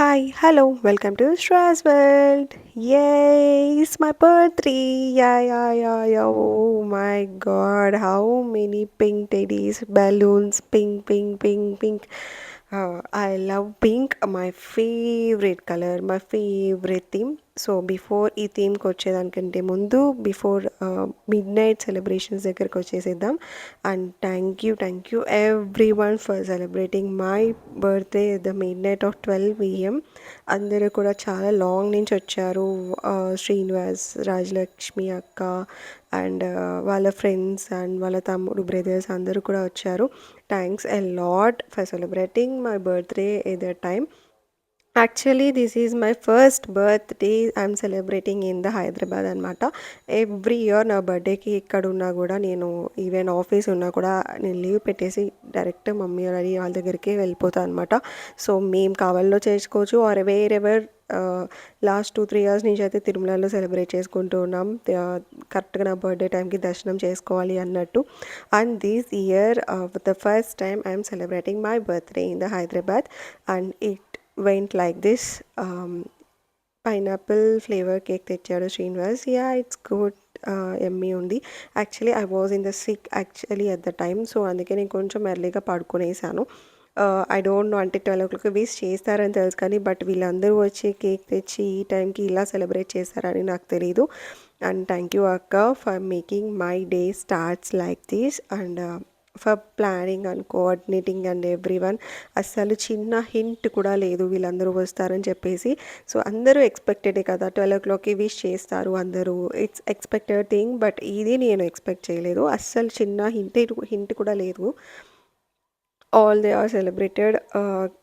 Hi, hello, welcome to Shra's World. Yay, it's my birthday. Yeah. Oh my god, how many pink teddies, balloons, pink. I love pink, my favorite color, my favorite theme. So before ఈ థీమ్కి వచ్చేదానికంటే ముందు before midnight celebrations దగ్గరికి వచ్చేసేద్దాం. And thank you everyone for celebrating my birthday the midnight of 12 p.m. అందరూ కూడా చాలా long నుంచి వచ్చారు. శ్రీనివాస్, రాజలక్ష్మి అక్క అండ్ వాళ్ళ ఫ్రెండ్స్ అండ్ వాళ్ళ తమ్ముడు బ్రదర్స్ అందరూ కూడా వచ్చారు. Thanks a lot for celebrating my birthday at that time. Actually this is my first birthday I'm celebrating in the Hyderabad అనమాట. ఎవ్రీ ఇయర్ నా బర్త్డేకి ఇక్కడ ఉన్నా కూడా నేను ఈవెన్ ఆఫీస్ ఉన్నా కూడా నేను లీవ్ పెట్టేసి డైరెక్ట్ మమ్మీ డాడీ వాళ్ళ దగ్గరికి వెళ్ళిపోతాను అనమాట. సో మేము కావాలో చేసుకోవచ్చు ఆర్ వేరెవర్. లాస్ట్ 2-3 ఇయర్స్ నుంచి అయితే తిరుమలలో సెలబ్రేట్ చేసుకుంటూ ఉన్నాం. కరెక్ట్గా నా బర్త్డే టైంకి దర్శనం చేసుకోవాలి అన్నట్టు. And this year the first time I'm celebrating my birthday in the Hyderabad and it went like this. Pineapple flavor cake తెచ్చాడు శ్రీనివాస్. ఇట్స్ గుడ్, ఎమ్మీ ఉంది. Actually I was in the sick actually at the time. So అందుకే నేను కొంచెం ఎర్లీగా పడుకునేసాను. I don't no అంటే 12 o'clock wish చేస్తారని తెలుసు కానీ బట్ వీళ్ళందరూ వచ్చి కేక్ తెచ్చి ఈ టైంకి ఇలా సెలబ్రేట్ చేస్తారని నాకు తెలీదు. అండ్ థ్యాంక్ యూ అక్క for making my day starts like this and for planning and coordinating and every one. అస్సలు చిన్న హింట్ కూడా లేదు వీళ్ళందరూ వస్తారని చెప్పేసి. సో అందరూ ఎక్స్పెక్టెడే కదా 12 o'clockకి విష్ చేస్తారు అందరూ, ఇట్స్ ఎక్స్పెక్టెడ్ థింగ్. బట్ ఇది నేను ఎక్స్పెక్ట్ చేయలేదు, అస్సలు చిన్న హింట్ కూడా లేదు. ఆల్ దే ఆర్ సెలబ్రేటెడ్,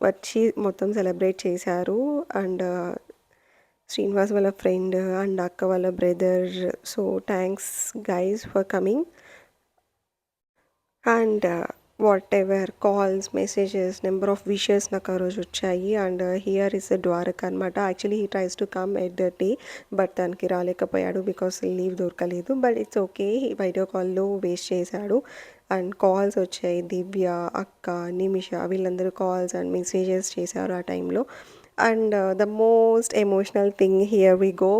వచ్చి మొత్తం సెలబ్రేట్ చేశారు. అండ్ శ్రీనివాస్ వాళ్ళ ఫ్రెండ్ అండ్ అక్క వాళ్ళ brother. So thanks guys for coming. And whatever calls, messages, number of wishes నాకు ఆ రోజు వచ్చాయి. And here is the Dwarak అనమాట. Actually he tries to come at the day but తనకి రాలేకపోయాడు బికాస్ లీవ్ దొరకలేదు. బట్ ఇట్స్ ఓకే, వీడియో కాల్లో waste చేశాడు. అండ్ కాల్స్ వచ్చాయి, దివ్య, అక్క, నిమిష వీళ్ళందరూ కాల్స్ అండ్ మెసేజెస్ చేశారు ఆ టైంలో. And the most emotional thing here we go,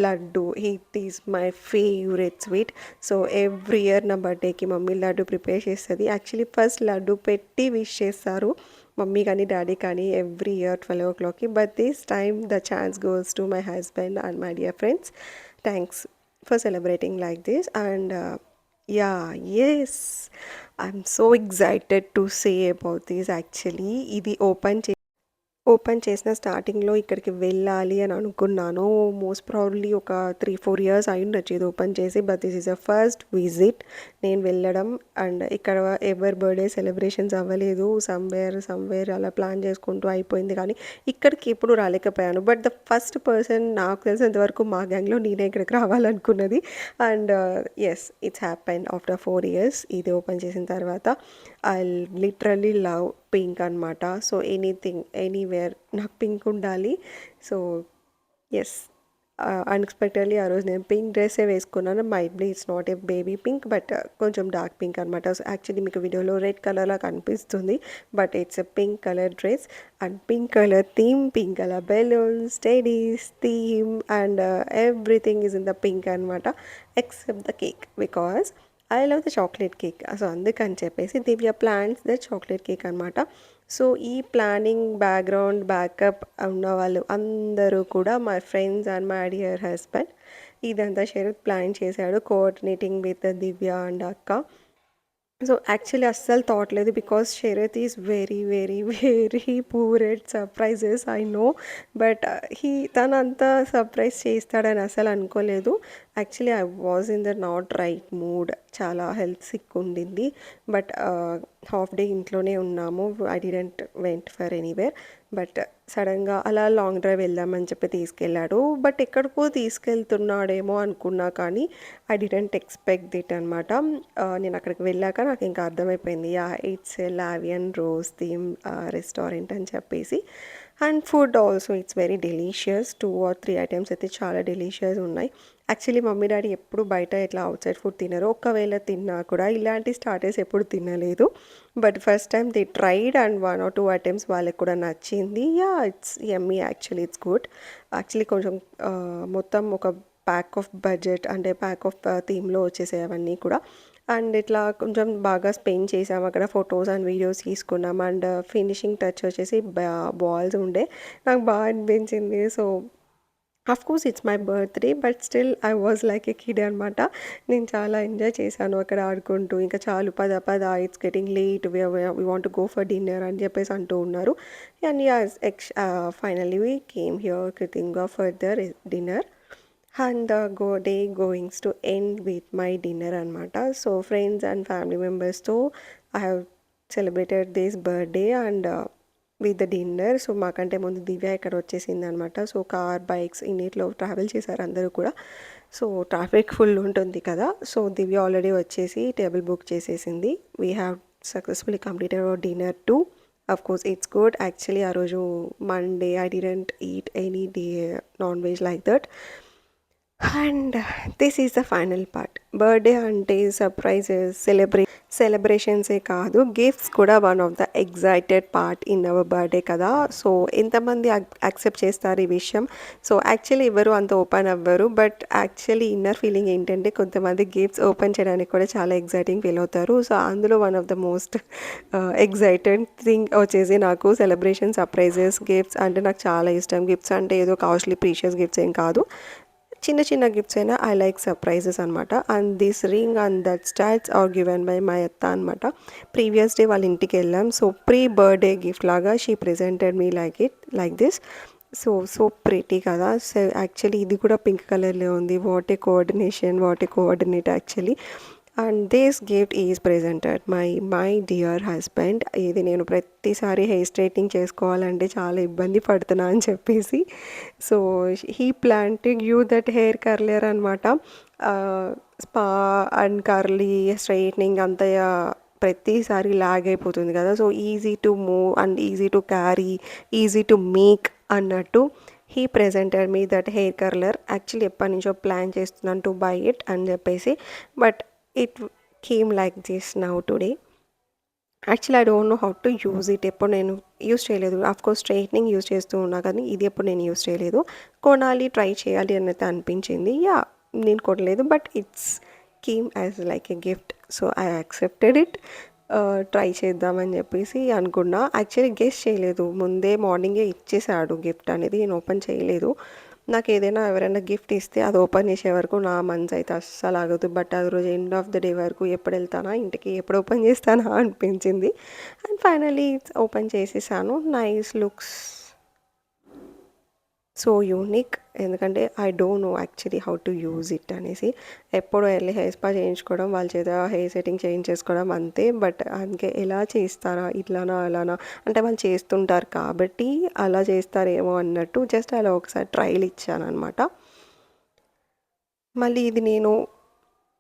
laddu. It is my favourite sweet. So every year నా బర్త్డేకి మమ్మీ లడ్డు ప్రిపేర్ చేస్తుంది. యాక్చువల్లీ ఫస్ట్ లడ్డు పెట్టి విష్ చేస్తారు మమ్మీ కానీ డాడీ కానీ ఎవ్రీ ఇయర్ 12 o'clockకి. But this time the chance goes to my husband and my dear friends. Thanks for celebrating like this. And yes, I'm so excited to say about this. యాక్చువల్లీ ఇది open చేసిన స్టార్టింగ్లో ఇక్కడికి వెళ్ళాలి అని అనుకున్నాను. మోస్ట్ ప్రాబ్లీ ఒక 3-4 ఇయర్స్ అయ్యుండొచ్చు ఇది ఓపెన్ చేసి. But this is a first visit నేను వెళ్ళడం. అండ్ ఇక్కడ ఎవరి బర్త్డే సెలబ్రేషన్స్ అవ్వలేదు, సమ్వేర్ అలా ప్లాన్ చేసుకుంటూ అయిపోయింది. కానీ ఇక్కడికి ఎప్పుడు రాలేకపోయాను. బట్ ద ఫస్ట్ పర్సన్ నాకు తెలిసినంతవరకు మా గ్యాంగ్లో నేనే ఇక్కడికి రావాలనుకున్నది. And yes, it's happen after 4 years ఇది ఓపెన్ చేసిన తర్వాత. ఐ లిటరలీ లవ్ పింక్ అనమాట. సో ఎనీథింగ్ ఎనీవేర్ నాకు పింక్ ఉండాలి. సో ఎస్, అన్ఎక్స్పెక్టెడ్లీ ఆ రోజు నేను పింక్ డ్రెస్సే వేసుకున్నాను. Might be it's not a baby pink but కొంచెం డార్క్ పింక్ అనమాట. సో యాక్చువల్లీ మీకు వీడియోలో రెడ్ కలర్లా కనిపిస్తుంది but it's a pink colour dress and pink colour theme, pink colour balloons, teddies theme and everything is in the pink అనమాట except the cake because I love the chocolate cake. So అందుకని చెప్పేసి Divya plans the chocolate cake అనమాట. So ఈ planning background backup ఉన్న వాళ్ళు అందరూ కూడా my friends and my dear husband. ఇదంతా శరత్ ప్లాన్ చేశాడు కోఆర్డినేటింగ్ విత్ దివ్య అండ్ అక్క. సో యాక్చువల్లీ అస్సలు థాట్ లేదు because Sarath is very poor at surprises I know. But తనంతా సర్ప్రైజ్ చేస్తాడని అసలు అనుకోలేదు. Actually I was in the not right mood, చాలా హెల్త్ సిక్ ఉండింది. బట్ హాఫ్ డే ఇంట్లోనే ఉన్నాము. I didn't went for anywhere. But సడన్గా అలా లాంగ్ డ్రైవ్ వెళ్దామని చెప్పి తీసుకెళ్ళాడు. బట్ ఎక్కడికో తీసుకెళ్తున్నాడేమో అనుకున్నా కానీ ఐ డిడెంట్ ఎక్స్పెక్ట్ ఇట్ అనమాట. నేను అక్కడికి వెళ్ళాక నాకు ఇంకా అర్థమైపోయింది, it's La Vie en Rose theme restaurant అని చెప్పేసి. And food also it's very delicious. 2 or 3 items అయితే చాలా డెలీషియస్ ఉన్నాయి. యాక్చువల్లీ మమ్మీ, డ్యాడీ ఎప్పుడు బయట ఇట్లా ఔట్ సైడ్ ఫుడ్ తినరు. ఒకవేళ తిన్నా కూడా ఇలాంటి స్టార్టర్స్ ఎప్పుడు తినలేదు. But first time they tried and 1 or 2 items వాళ్ళకి కూడా నచ్చింది. It's yummy actually, it's good. Actually కొంచెం మొత్తం ఒక ప్యాక్ ఆఫ్ బడ్జెట్ అంటే ప్యాక్ ఆఫ్ థీమ్‌లో వచ్చేసాయి అవన్నీ కూడా. అండ్ ఇట్లా కొంచెం బాగా స్పెండ్ చేసాం అక్కడ. ఫొటోస్ అండ్ వీడియోస్ తీసుకున్నాం. అండ్ ఫినిషింగ్ టచ్ వచ్చేసి బాల్స్ ఉండే. నాకు బాగా అనిపించింది. So course it's my birthday but still I was like a kid అనమాట. నేను చాలా ఎంజాయ్ చేశాను అక్కడ ఆడుకుంటూ. ఇంకా చాలు పద పద, it's getting late, we want to go for dinner అని చెప్పేసి అంటూ ఉన్నారు. And finally we came here Kritinga for the dinner. And the day goings to end with my dinner అనమాట. సో ఫ్రెండ్స్ అండ్ ఫ్యామిలీ మెంబర్స్తో I have celebrated this birthday and with the dinner. So మాకంటే ముందు దివ్య ఇక్కడ వచ్చేసింది అనమాట. So car, bikes ఇన్నిట్లో travel చేశారు అందరూ కూడా. సో ట్రాఫిక్ ఫుల్ ఉంటుంది కదా. సో దివ్య ఆల్రెడీ వచ్చేసి టేబుల్ బుక్ చేసేసింది. We have successfully completed hour dinner to. Of course it's good. Actually ఆ రోజు Monday I didn't eat any day non veg like that. And this is the final part. Birthday అంటే surprises, సెలబ్రేషన్సే కాదు, gifts కూడా one of the excited part in our birthday కదా. So ఎంతమంది accept చేస్తారు ఈ విషయం? సో యాక్చువల్లీ ఎవరు అంత ఓపెన్ అవ్వరు. బట్ యాక్చువల్లీ ఇన్నర్ ఫీలింగ్ ఏంటంటే కొంతమంది గిఫ్ట్స్ ఓపెన్ చేయడానికి కూడా చాలా ఎగ్జైటింగ్ ఫీల్ అవుతారు. సో అందులో one of the most excited thing వచ్చేసి నాకు సెలబ్రేషన్, సర్ప్రైజెస్, గిఫ్ట్స్ అంటే నాకు చాలా ఇష్టం. గిఫ్ట్స్ అంటే ఏదో కాస్ట్లీ ప్రీషియస్ గిఫ్ట్స్ ఏం కాదు, చిన్న చిన్న గిఫ్ట్స్ అయినా ఐ లైక్ సర్ప్రైజెస్ అనమాట. And this ring and that stats are given by my అత్త అనమాట. ప్రీవియస్ డే వాళ్ళ ఇంటికి వెళ్ళాం. సో ప్రీ బర్త్డే గిఫ్ట్ లాగా she presented me like this. So pretty కదా. సో యాక్చువల్లీ ఇది కూడా పింక్ కలర్లో ఉంది. What a coordinate actually. And this gift is presented my dear husband. ఇది నేను ప్రతిసారి హెయిర్ స్ట్రైట్నింగ్ చేసుకోవాలంటే చాలా ఇబ్బంది పడుతున్నా అని చెప్పేసి so he plan to give that hair curler అనమాట. స్పా అండ్ కర్లీ స్ట్రైట్నింగ్ అంత ప్రతిసారి లాగ్ అయిపోతుంది కదా. So easy to move and easy to carry, easy to make అన్నట్టు he presented me that hair curler. Actually ఎప్పటి నుంచో plan చేస్తున్నాను to buy it అని చెప్పేసి. But it came like this now today. Actually I don't know how to use it. ఎప్పుడు నేను use చేయలేదు. Of course straightening use చేస్తూ ఉన్నా కానీ ఇది ఎప్పుడు నేను యూజ్ చేయలేదు. కొనాలి, ట్రై చేయాలి అని అయితే అనిపించింది. నేను కొనలేదు but it's came as like a gift. So I accepted it. Try చేద్దామని చెప్పేసి అనుకున్నా. యాక్చువల్లీ గెస్ చేయలేదు, ముందే మార్నింగే ఇచ్చేసాడు గిఫ్ట్ అనేది. నేను ఓపెన్ చేయలేదు. నాకు ఏదైనా ఎవరైనా గిఫ్ట్ ఇస్తే అది ఓపెన్ చేసే వరకు నా మనసు అయితే అస్సలు ఆగదు. బట్ అది రోజు ఎండ్ ఆఫ్ ద డే వరకు ఎప్పుడు వెళ్తానా ఇంటికి, ఎప్పుడు ఓపెన్ చేస్తానా అనిపించింది. అండ్ ఫైనలీ ఓపెన్ చేసేసాను. Nice looks, so unique. ఎందుకంటే I don't know actually how to use it అనేసి. ఎప్పుడు వెళ్ళి హెయిర్ స్పా చేయించుకోవడం, వాళ్ళ చేత హెయిర్ సెట్టింగ్ చేయించేసుకోవడం అంతే. బట్ అందుకే ఎలా చేస్తారా, ఇట్లానా అలానా అంటే వాళ్ళు చేస్తుంటారు కాబట్టి అలా చేస్తారేమో అన్నట్టు జస్ట్ అలా ఒకసారి ట్రయల్ ఇచ్చాను అనమాట. మళ్ళీ ఇది నేను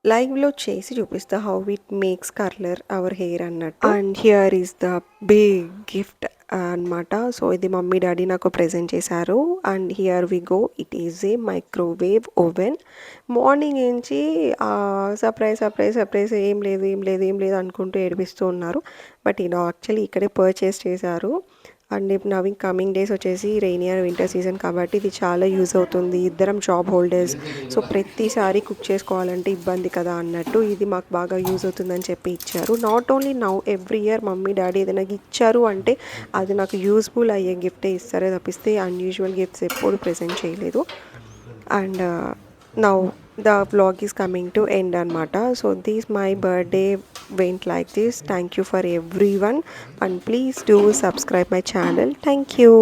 లైవ్లో చేసి చూపిస్తా how it makes curler our hair అన్నట్టు. And here is the big gift అనమాట. సో ఇది మమ్మీ డాడీ నాకు ప్రెజెంట్ చేశారు. And here we go, it is a microwave oven. Morning నుంచి సర్ప్రైజ్ ఏం లేదు అనుకుంటూ ఏడిపిస్తూ ఉన్నారు. బట్ ఇది యాక్చువల్లీ ఇక్కడే పర్చేస్ చేశారు. అండ్ నవింగ్ కమింగ్ డేస్ వచ్చేసి రెయినీ అండ్ వింటర్ సీజన్ కాబట్టి ఇది చాలా యూజ్ అవుతుంది. ఇద్దరం జాబ్ హోల్డర్స్, సో ప్రతిసారి కుక్ చేసుకోవాలంటే ఇబ్బంది కదా అన్నట్టు ఇది మాకు బాగా యూజ్ అవుతుందని చెప్పి ఇచ్చారు. Not only now, every year mummy daddy ఏదైనా ఇచ్చారు అంటే అది నాకు యూస్ఫుల్ అయ్యే గిఫ్టే ఇస్తారే తప్పిస్తే అన్యూజువల్ గిఫ్ట్స్ ఎప్పుడు ప్రెజెంట్ చేయలేదు. And now the vlog is coming to end anamata. So this my birthday went like this. Thank you for everyone and please do subscribe my channel. Thank you.